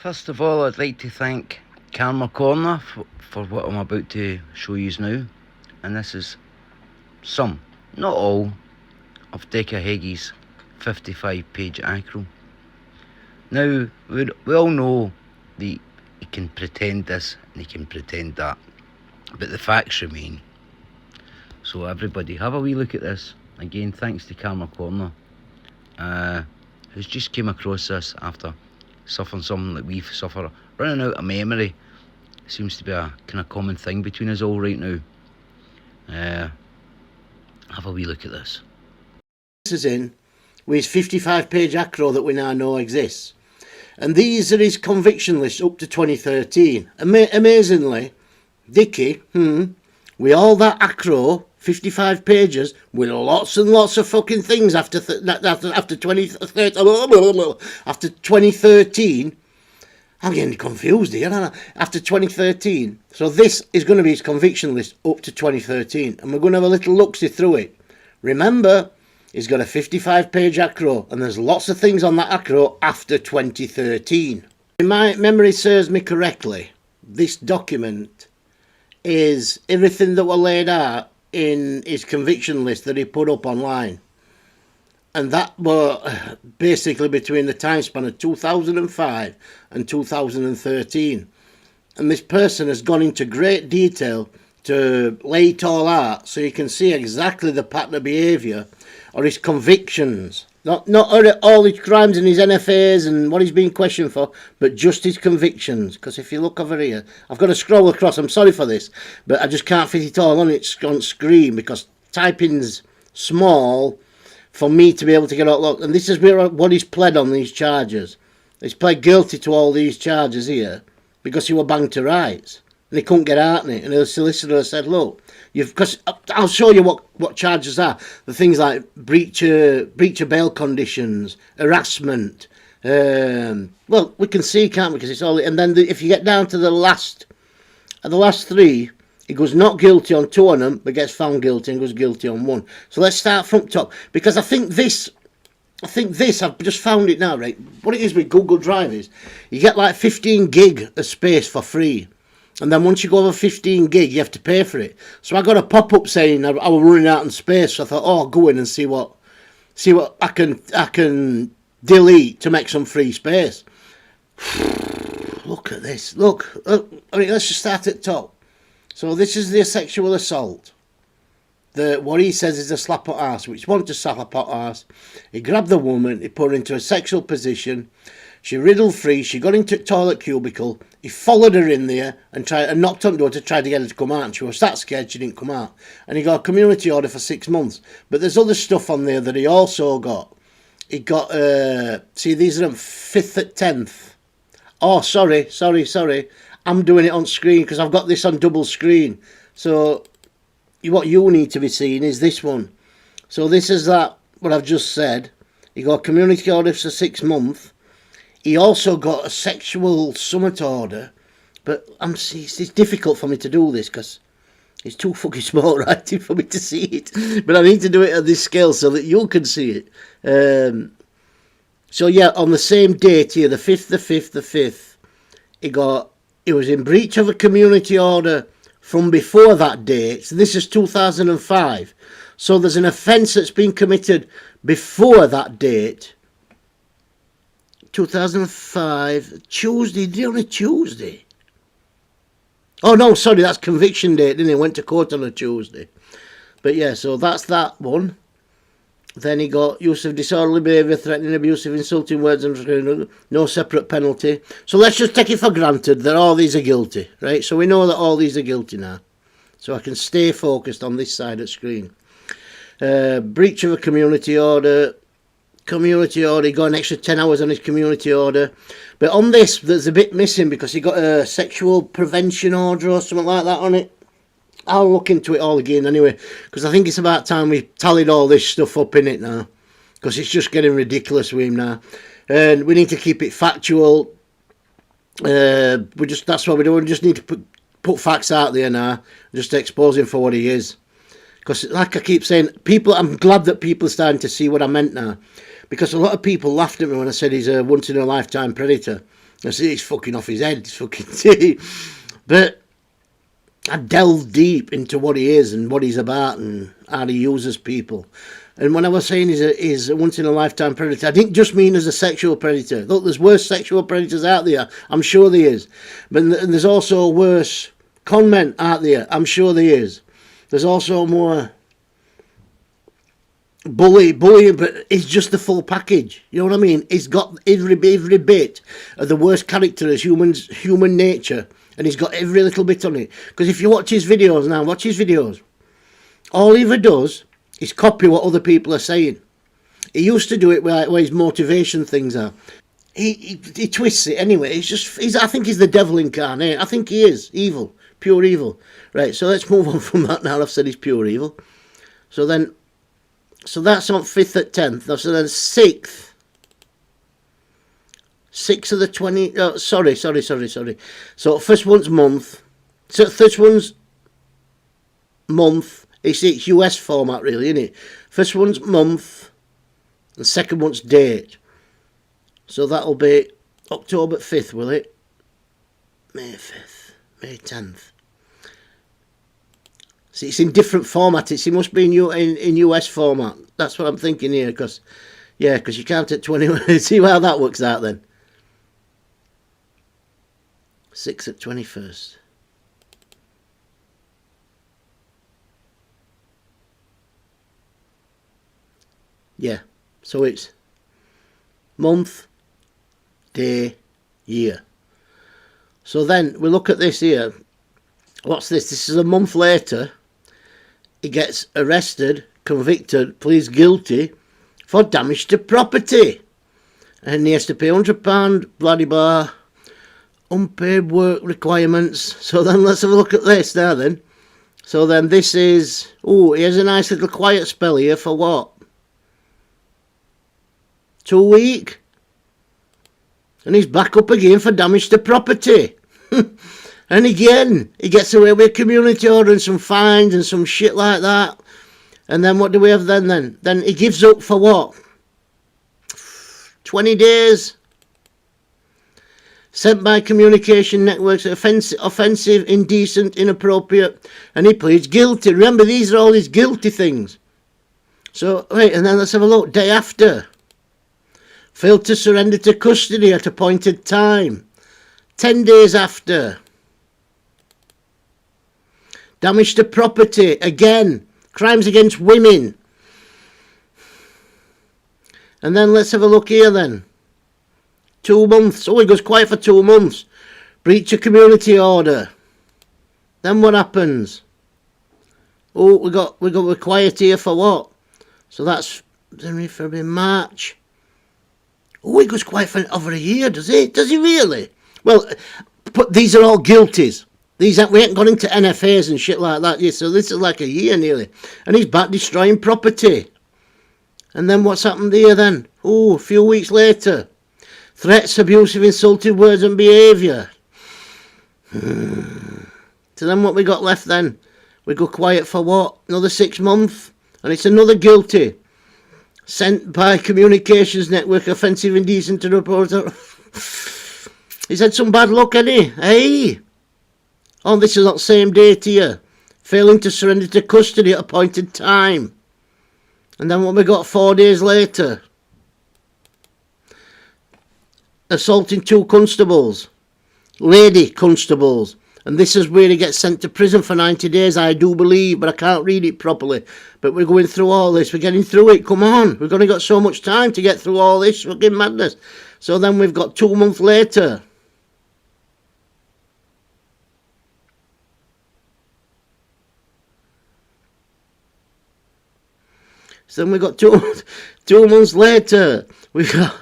First of all, I'd like to thank Karma Corner for what I'm about to show you now. And this is some, not all, of Decca Heggies' 55-page acro. Now, we all know that he can pretend this and he can pretend that, but the facts remain. So everybody, have a wee look at this. Again, thanks to Karma Corner, who's just came across this after suffering something that we've suffered. Running out of memory seems to be a kind of common thing between us all right now. Have a wee look at this. This is in with his 55-page acro that we now know exists. And these are his conviction lists up to 2013. Amazingly, Dickie, with all that acro, 55 pages, with lots and lots of fucking things after 2013. I'm getting confused here, aren't I? After 2013. So this is going to be his conviction list up to 2013. And we're going to have a little look-see through it. Remember, he's got a 55-page acro, and there's lots of things on that acro after 2013. If my memory serves me correctly, this document is everything that were laid out in his conviction list that he put up online. And that were basically between the time span of 2005 and 2013. And this person has gone into great detail to lay it all out so you can see exactly the pattern of behaviour or his convictions. Not all his crimes and his NFAs and what he's being questioned for, but just his convictions. Because if you look over here, I've got to scroll across, I'm sorry for this, but I just can't fit it all on screen because typing's small for me to be able to get out. Look, and this is what he's pled on these charges. He's pled guilty to all these charges here because he were banged to rights. And he couldn't get out in it. And the solicitor said, look, because I'll show you what charges are. The things like breach of bail conditions, harassment. Well, we can see, can't we? Because it's all. And then if you get down to the last three, he goes not guilty on two of them, but gets found guilty and goes guilty on one. So let's start from top, because I think this, I've just found it now, right? What it is with Google Drive is, you get like 15 gig of space for free. And then once you go over 15 gig, you have to pay for it. So I got a pop-up saying I was running out of space. So I thought, oh, I'll go in and see what I can delete to make some free space. Look at this. Look. I mean, let's just start at the top. So this is the sexual assault. What he says is a slap at arse, which wasn't a slap at arse. He grabbed the woman, he put her into a sexual position. She riddled free, she got into a toilet cubicle, he followed her in there and knocked on the door to try to get her to come out, and she was that scared she didn't come out. And he got a community order for 6 months. But there's other stuff on there that he also got. He got, see, these are on 5th at 10th. Oh, sorry. I'm doing it on screen because I've got this on double screen. So what you need to be seeing is this one. So this is that, what I've just said. He got a community order for 6 months. He also got a sexual summit order, but it's difficult for me to do this because it's too fucking small writing for me to see it. But I need to do it at this scale so that you can see it. So yeah, on the same date here, the 5th, he was in breach of a community order from before that date. So this is 2005. So there's an offence that's been committed before that date. 2005, Tuesday, on a Tuesday. Oh no, sorry, that's conviction date, didn't he? Went to court on a Tuesday. But yeah, so that's that one. Then he got use of disorderly behaviour, threatening, abusive, insulting words, and no separate penalty. So let's just take it for granted that all these are guilty, right? So we know that all these are guilty now. So I can stay focused on this side of the screen. Breach of a community order. He got an extra 10 hours on his community order. But on this, there's a bit missing because he got a sexual prevention order or something like that on it. I'll look into it all again anyway, because I think it's about time we tallied all this stuff up in it now, because it's just getting ridiculous with him now. And we need to keep it factual. That's what we do. We just need to put facts out there now, just expose him for what he is. Because like I keep saying, I'm glad that people are starting to see what I meant now. Because a lot of people laughed at me when I said he's a once-in-a-lifetime predator. I see he's fucking off his head. He's fucking but I delved deep into what he is and what he's about and how he uses people. And when I was saying he's a once-in-a-lifetime predator, I didn't just mean as a sexual predator. Look, there's worse sexual predators out there. I'm sure there is. But there's also worse con men out there. I'm sure there is. There's also more bullying, but it's just the full package. You know what I mean? He's got every bit of the worst character as human nature, and he's got every little bit on it. Because if you watch his videos now, all he ever does is copy what other people are saying. He used to do it where his motivation things are. He twists it anyway. I think he's the devil incarnate. I think he is evil, pure evil. Right, so let's move on from that now. I've said he's pure evil. So that's on 5th at 10th. So then 6th of the 20... Oh, sorry. So first one's month. So first one's month. It's US format, really, isn't it? First one's month, and second one's date. So that'll be October 5th, will it? May 5th, May 10th. See, it's in different format. It must be in US format. That's what I'm thinking here, because you can't at 21. See how that works out then. 6th at 21st. Yeah, so it's month, day, year. So then we look at this here. What's this? This is a month later. He gets arrested, convicted, pleads guilty for damage to property. And he has to pay £100, bloody bar, unpaid work requirements. So then let's have a look at this now then. So then this is, he has a nice little quiet spell here for what? 2 weeks, and he's back up again for damage to property. And again, he gets away with a community order and some fines and some shit like that. And then what do we have then? Then he gives up for what? 20 days. Sent by communication networks, offensive, indecent, inappropriate, and he pleads guilty. Remember, these are all his guilty things. So, right, and then let's have a look. Day after. Failed to surrender to custody at appointed time. 10 days after. Damage to property. Again. Crimes against women. And then let's have a look here then. 2 months. He goes quiet for 2 months. Breach of community order. Then what happens? We're quiet here for what? So that's January, February, March. He goes quiet for over a year, does he? Does he really? Well, but these are all guilties. We ain't gone into NFAs and shit like that yet, so this is like a year nearly. And he's back destroying property. And then what's happened here then? A few weeks later. Threats, abusive, insulting words and behaviour. So then what we got left then? We go quiet for what? Another 6 months? And it's another guilty. Sent by communications network, offensive, indecent to reporter. He's had some bad luck, hasn't he? Hey! This is not same date here. Failing to surrender to custody at appointed time. And then what we got 4 days later? Assaulting 2 constables. Lady constables. And this is where he gets sent to prison for 90 days, I do believe, but I can't read it properly. But we're going through all this. We're getting through it. Come on. We've only got so much time to get through all this fucking madness. So then we've got 2 months later. So then we've got 2 months later. We've got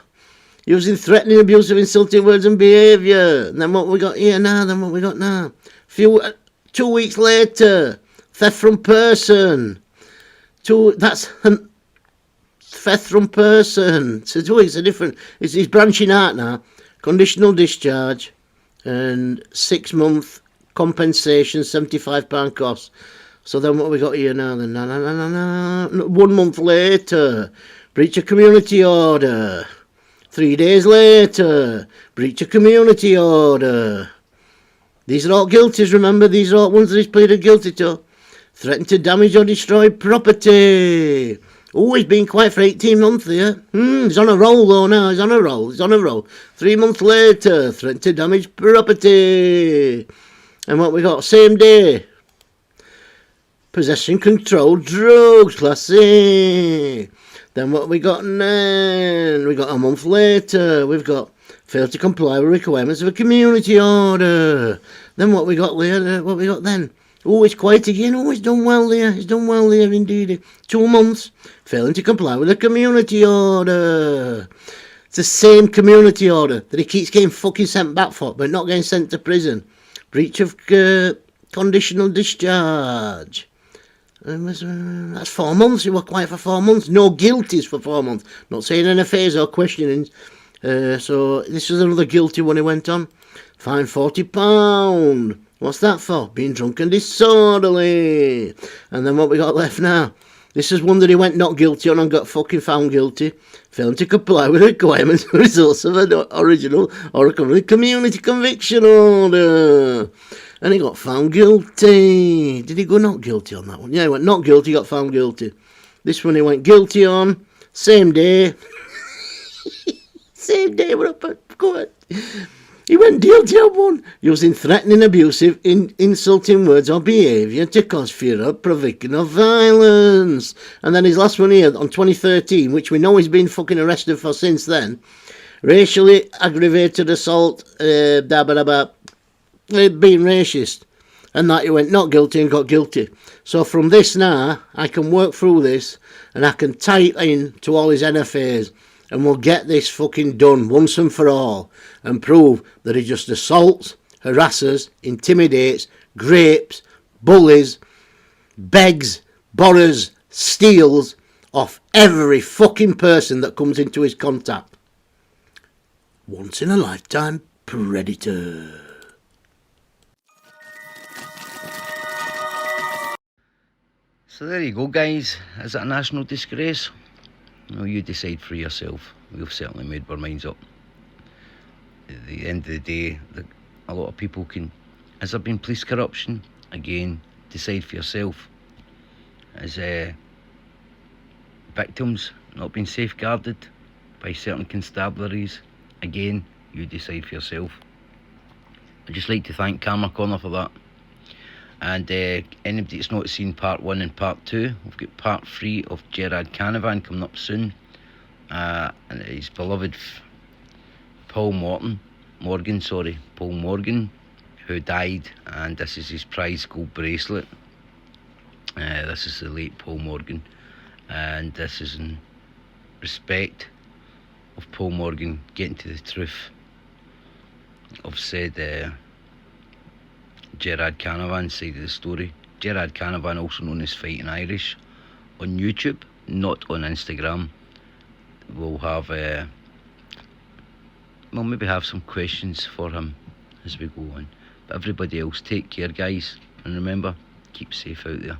using threatening, abusive, insulting words and behaviour. And then what we got here now? 2 weeks later, theft from person. That's theft from person. So 2 weeks are different. He's branching out now. Conditional discharge and 6 month compensation, £75 cost. So then what we got here now? Then 1 month later, breach of community order. 3 days later, breach of community order. These are all guilties, remember, these are all ones that he's pleaded guilty to. Threatened to damage or destroy property. Oh, he's been quiet for 18 months there. He's on a roll though now, he's on a roll. 3 months later, threatened to damage property. And what we got, same day. Possession controlled drugs, class A. Then what we got then? We got a month later, we've got failed to comply with requirements of a community order. Then what we got later, what we got then? Oh, it's quiet again. Oh, he's done well there. He's done well there indeed. 2 months, failing to comply with a community order. It's the same community order that he keeps getting fucking sent back for, but not getting sent to prison. Breach of conditional discharge. That's 4 months. He was quiet for 4 months. No guilties for 4 months. Not saying any affairs or questioning. So this is another guilty one he went on. Fine £40. What's that for? Being drunk and disorderly. And then what we got left now? This is one that he went not guilty on and got fucking found guilty. Failing to comply with the requirements and results of an original or a community conviction order. And he got found guilty. Did he go not guilty on that one? Yeah, he went not guilty, got found guilty. This one he went guilty on. Same day. Same day, we're up at court. He went guilty on one, using threatening, abusive, insulting words or behaviour to cause fear or provoking of violence. And then his last one here, on 2013, which we know he's been fucking arrested for since then, racially aggravated assault, being racist. And that he went not guilty and got guilty. So from this now, I can work through this and I can tie it in to all his NFAs. And we'll get this fucking done once and for all and prove that he just assaults, harasses, intimidates, grapes, bullies, begs, borrows, steals off every fucking person that comes into his contact. Once in a lifetime predator. So there you go, guys. Is it a national disgrace? No, you decide for yourself. We've certainly made our minds up. At the end of the day, a lot of people can... Has there been police corruption? Again, decide for yourself. Has victims not been safeguarded by certain constabularies? Again, you decide for yourself. I'd just like to thank Karma Corner for that. And anybody that's not seen part 1 and part 2, we've got part 3 of Gerard Canavan coming up soon. And his beloved Paul Morgan, who died, and this is his prize gold bracelet. This is the late Paul Morgan, and this is in respect of Paul Morgan getting to the truth of said Gerard Canavan's side of the story. Gerard Canavan, also known as Fighting Irish, on YouTube, not on Instagram. We'll have we'll maybe have some questions for him as we go on. But everybody else, take care, guys, and remember, keep safe out there.